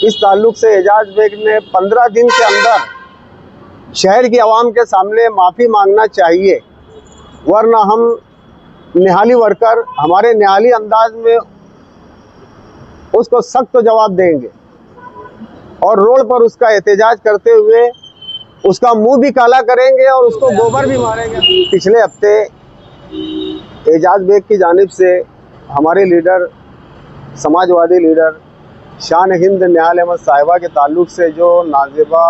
इस ताल्लुक से एजाज बेग ने 15 दिन के अंदर शहर की आवाम के सामने माफ़ी मांगना चाहिए, वरना हम निहाली वर्कर हमारे निहाली अंदाज में उसको सख्त जवाब देंगे और रोड पर उसका एहतजाज करते हुए उसका मुंह भी काला करेंगे और उसको गोबर भी मारेंगे। पिछले हफ्ते एजाज बेग की जानिब से हमारे लीडर, समाजवादी लीडर शान हिंद निहाल अहमद साहिबा के ताल्लुक से जो नाज़ेबा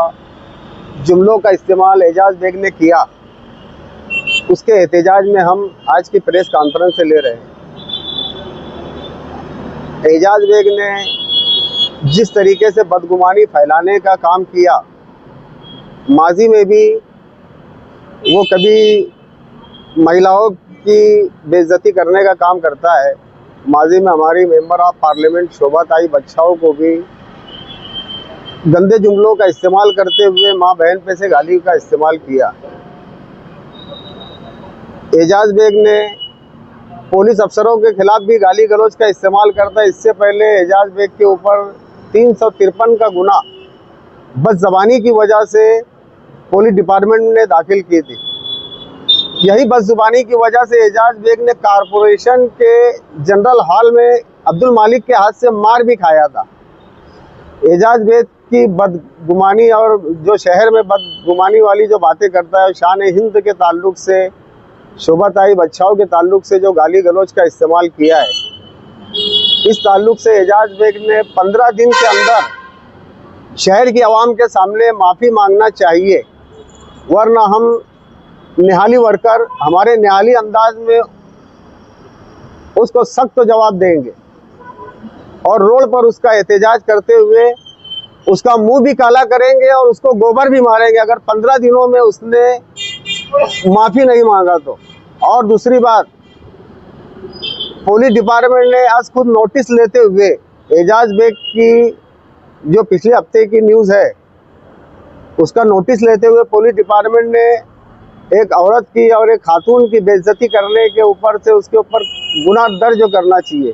जुमलों का इस्तेमाल एजाज बेग ने किया, उसके एहतजाज में हम आज की प्रेस कॉन्फ्रेंस से ले रहे हैं। एजाज बेग ने जिस तरीके से बदगुमानी फैलाने का काम किया, माजी में भी वो कभी महिलाओं की बेइज्जती करने का काम करता है। माजी में हमारी मेंबर ऑफ पार्लियामेंट शोभा ताई बच्चाओं को भी गंदे जुमलों का इस्तेमाल करते हुए माँ बहन पे से गाली का इस्तेमाल किया। एजाज बेग ने पुलिस अफसरों के खिलाफ भी गाली गलौज का इस्तेमाल करता है। इससे पहले एजाज बेग के ऊपर 353 का गुना बदज़बानी की वजह से पुलिस डिपार्टमेंट ने दाखिल की थी। यही बदज़ुबानी की वजह से एजाज बेग ने कारपोरेशन के जनरल हॉल में अब्दुल मालिक के हाथ से मार भी खाया था। एजाज बेग की बदगुमानी और जो शहर में बदगुमानी वाली जो बातें करता है, शान हिंद के ताल्लुक से, शोभा ताई बच्चाओं के ताल्लुक से जो गाली गलौज का इस्तेमाल किया है, इस ताल्लुक से एजाज बेग ने 15 दिन के अंदर शहर की आवाम के सामने माफ़ी मांगना चाहिए, वरना हम निहाली वर्कर हमारे निहाली अंदाज में उसको सख्त जवाब देंगे और रोड पर उसका एहतजाज करते हुए उसका मुंह भी काला करेंगे और उसको गोबर भी मारेंगे अगर 15 दिनों में उसने माफ़ी नहीं मांगा तो। और दूसरी बात, पुलिस डिपार्टमेंट ने आज खुद नोटिस लेते हुए एजाज बेग की जो पिछले हफ्ते की न्यूज़ है, उसका नोटिस लेते हुए पुलिस डिपार्टमेंट ने एक औरत की और एक खातून की बेइज्जती करने के ऊपर से उसके ऊपर गुनाह दर्ज करना चाहिए।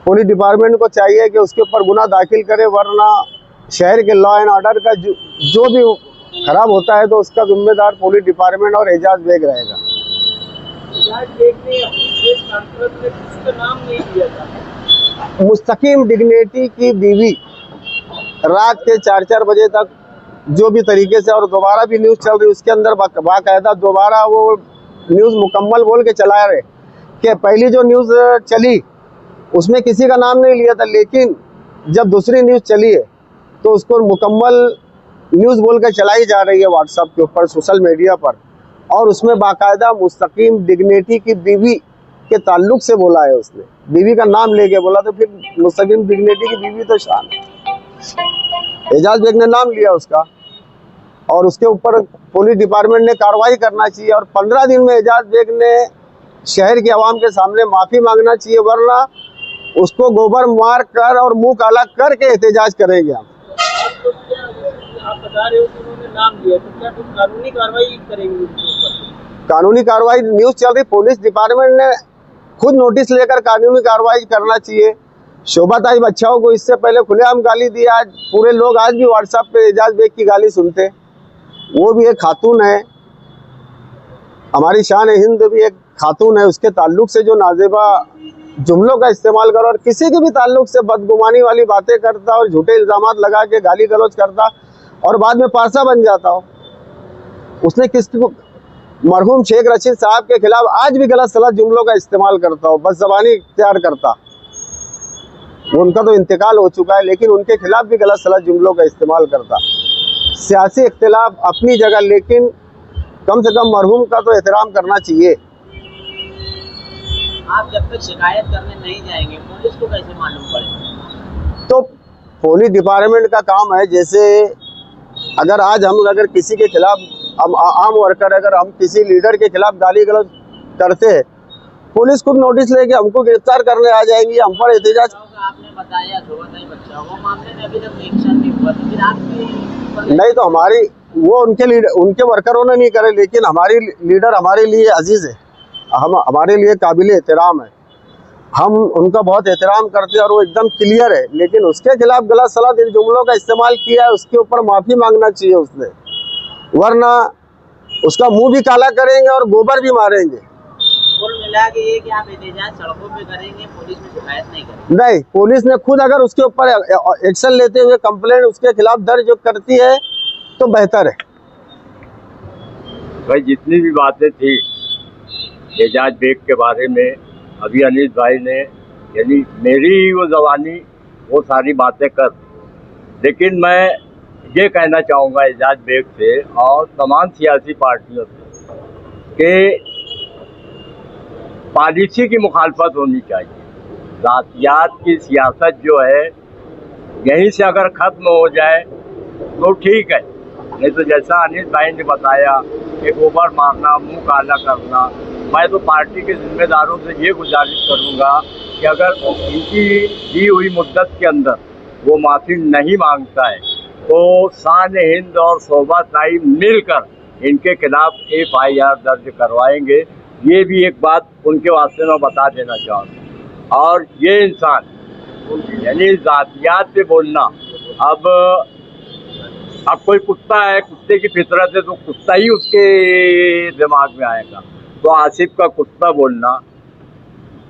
पुलिस डिपार्टमेंट को चाहिए कि उसके ऊपर गुनाह दाखिल करे, वरना शहर के लॉ एंड ऑर्डर का जो भी खराब होता है तो उसका जिम्मेदार पुलिस डिपार्टमेंट और एजाज बेग रहेगा। एजाज बेग ने अपनी प्रेस कॉन्फ्रेंस में किसी का नाम नहीं लिया था। मुस्तकीम डिग्निटी की बीवी रात के 4-4 बजे तक जो भी तरीके से, और दोबारा भी न्यूज़ चल रही, उसके अंदर बाकायदा दोबारा वो न्यूज़ मुकम्मल बोल के चला रहे कि पहली जो न्यूज़ चली उसमें किसी का नाम नहीं लिया था, लेकिन जब दूसरी न्यूज़ चली है तो उसको मुकम्मल न्यूज़ बोल कर चलाई जा रही है व्हाट्सएप के ऊपर, सोशल मीडिया पर, और उसमें बाकायदा मुस्तकीम डिग्निटी की बीवी के ताल्लुक से बोला है। उसने बीवी का नाम लेके बोला, तो फिर मुस्तकीम डिग्निटी की बीवी तो शान है। एजाज बेग ने नाम लिया उसका और उसके ऊपर पुलिस डिपार्टमेंट ने कार्रवाई करना चाहिए और 15 दिन में एजाज बेग ने शहर की आवाम के सामने माफ़ी मांगना चाहिए, वरना उसको गोबर मार कर और मुंह काला करके एहतजाज करेंगे हम। आप बता रहे हो कि उन्होंने नाम लिया, तो क्या कुछ कानूनी कार्रवाई करेंगे? कानूनी कार्रवाई न्यूज़ चल रही, पुलिस डिपार्टमेंट ने खुद नोटिस लेकर कानूनी कार्रवाई करना चाहिए। शोभा ताई बच्चाओं को इससे पहले खुलेआम गाली दी, आज पूरे लोग आज भी व्हाट्सएप पे एजाज बेग की गाली सुनते। वो भी एक खातून है, हमारी शान हिंद भी एक खातून है, उसके ताल्लुक से जो नाज़ेबा जुमलों का इस्तेमाल कर और किसी के भी ताल्लुक से बदगुमानी वाली बातें करता और झूठे इल्ज़ामात लगा के गाली गलौज करता और बाद में पारसा बन जाता हो। उसने किसको, मरहूम शेख रशीद साहब के खिलाफ आज भी गलत सलत जुमलों का इस्तेमाल करता हो, बदज़बानी इख्तियार करता। उनका तो इंतकाल हो चुका है, लेकिन उनके खिलाफ भी गलत सलत जुमलों का इस्तेमाल करता। सियासी इख्तिलाफ अपनी जगह, लेकिन कम से कम मरहूम का तो एहतराम करना चाहिए। आप जब तक शिकायत करने नहीं जाएंगे, पुलिस को कैसे मालूम पड़ेगा? तो पुलिस डिपार्टमेंट का काम है, जैसे अगर किसी के खिलाफ, हम आम वर्कर, अगर हम किसी लीडर के खिलाफ गाली गलौज करते हैं, पुलिस खुद नोटिस लेके हमको गिरफ्तार करने आ जाएंगी, हम पर एहतजाज। आपने बताया बच्चा, वो मामले में अभी तक एक्शन नहीं हुआ, तो फिर आपकी नहीं, तो हमारी वो उनके वर्करों ने नहीं करे, लेकिन हमारी लीडर हमारे लिए अजीज है, हमारे लिए काबिल एहतराम है। हम उनका बहुत एहतराम करते हैं और वो एकदम क्लियर है, लेकिन उसके खिलाफ गलत सलत इन जुमलों का इस्तेमाल किया है, उसके ऊपर माफ़ी मांगना चाहिए उसने, वरना उसका मुंह भी काला करेंगे और गोबर भी मारेंगे। कुल मिला के ये कि आप एहतजाज सड़कों पे करेंगे, पुलिस में शिकायत नहीं करेंगे? नहीं, पुलिस ने खुद अगर उसके ऊपर एक्शन लेते हुए कंप्लेंट उसके खिलाफ दर्ज करती है तो बेहतर है। भाई जितनी भी बातें थी एजाज बेग के बारे में, अभी अनिल भाई ने यानी मेरी ही वो जवानी वो सारी बातें कर, लेकिन मैं ये कहना चाहूँगा एजाज बेग से और तमाम सियासी पार्टियों से कि पॉलिसी की मुखालफत होनी चाहिए। जातियात की सियासत जो है यहीं से अगर ख़त्म हो जाए तो ठीक है, नहीं तो जैसा अनिल भाई ने बताया कि गोबर मारना, मुंह काला करना, मैं तो पार्टी के जिम्मेदारों से ये गुजारिश करूँगा कि अगर इनकी दी हुई मुद्दत के अंदर वो माफ़ी नहीं मांगता है तो शान हिंद और शोभा साई मिलकर इनके खिलाफ FIR दर्ज करवाएंगे। ये भी एक बात उनके वास्ते मैं बता देना चाहूँगा। और ये इंसान यानी जातियात से बोलना, अब कोई कुत्ता है, कुत्ते की फितरत है तो कुत्ता ही उसके दिमाग में आएगा। तो आसिफ का कुत्ता बोलना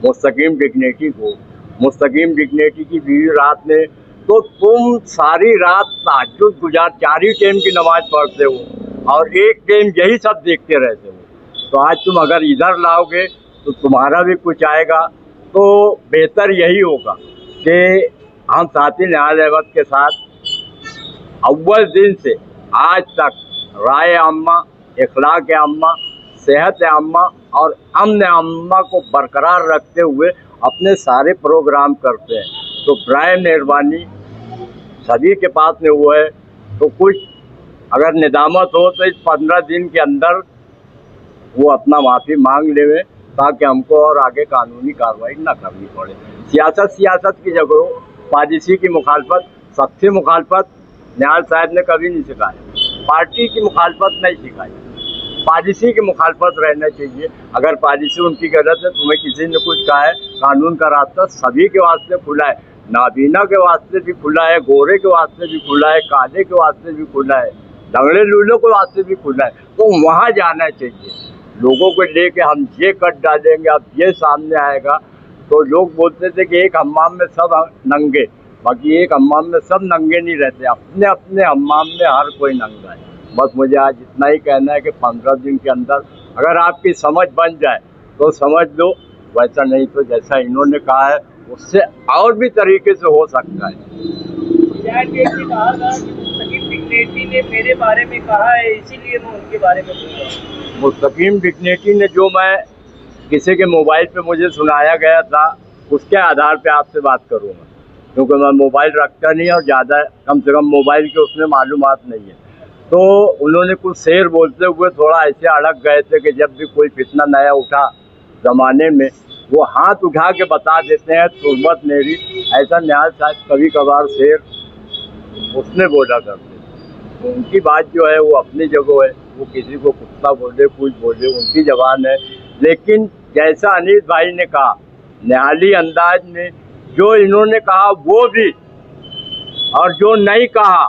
मुस्तकीम डिग्निटी को, मुस्तकीम डिग्निटी की बीवी रात में, तो तुम सारी रात तहज्जुद गुजार 4 ही टाइम की नमाज पढ़ते हो और एक टाइम यही सब देखते रहते हो, तो आज तुम अगर इधर लाओगे तो तुम्हारा भी कुछ आएगा। तो बेहतर यही होगा कि हम साथी न्याय एवज के साथ अव्वल दिन से आज तक राय अम्मा, इखलाक अम्मा, सेहत अम्मा और अमन अम्मा को बरकरार रखते हुए अपने सारे प्रोग्राम करते हैं। तो बराए मेहरबानी सभी के पास में वो है, तो कुछ अगर निदामत हो तो इस 15 दिन के अंदर वो अपना माफ़ी मांग लेवे ताकि हमको और आगे कानूनी कार्रवाई ना करनी पड़े। सियासत की जगह पॉलिसी की मुखालफत, सख्ती मुखालफत न्याय साहब ने कभी नहीं सिखाया, पार्टी की मुखालफत नहीं सिखाई, पॉलिसी की मुखालफत रहना चाहिए। अगर पॉलिसी उनकी गलत है, तुम्हें किसी ने कुछ कहा है, कानून का रास्ता सभी के वास्ते खुला है, नाबीना के वास्ते भी खुला है, गोरे के वास्ते भी खुला है, काले के वास्ते भी खुला है, लंगड़े लूलों के वास्ते भी खुला है। तो वहाँ जाना चाहिए। लोगों को लेके हम ये कट डालेंगे, अब ये सामने आएगा, तो लोग बोलते थे कि एक हम्माम में सब नंगे, बाकी एक हम्माम में सब नंगे नहीं रहते, अपने अपने हम्माम में हर कोई नंगा है। बस मुझे आज इतना ही कहना है कि 15 दिन के अंदर अगर आपकी समझ बन जाए तो समझ लो, वैसा नहीं तो जैसा इन्होंने कहा है उससे और भी तरीके से हो सकता है। कहा था कि मुस्तकीम डिग्निटी ने मेरे बारे में कहा है, इसीलिए मैं उनके बारे में बोल रहा हूँ। मुस्तकीम डिग्निटी ने जो मैं किसी के मोबाइल पे मुझे सुनाया गया था उसके आधार पे आपसे बात करूँगा, क्योंकि मैं मोबाइल रखता नहीं और ज़्यादा कम से कम मोबाइल के उसमें मालूमात नहीं है। तो उन्होंने कुछ शेर बोलते हुए थोड़ा ऐसे अड़क गए थे कि जब भी कोई फितना नया उठा ज़माने में वो हाथ उठा के बता देते हैं तुरबत मेरी, ऐसा न्याय साहब कभी कभार शेर उसने बोला करते। तो उनकी बात जो है वो अपनी जगह है, वो किसी को कुत्ता बोले कुछ बोले उनकी जबान है, लेकिन जैसा अनिल भाई ने कहा न्यायालयी अंदाज में जो इन्होंने कहा वो भी और जो नहीं कहा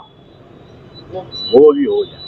वो भी हो जाए।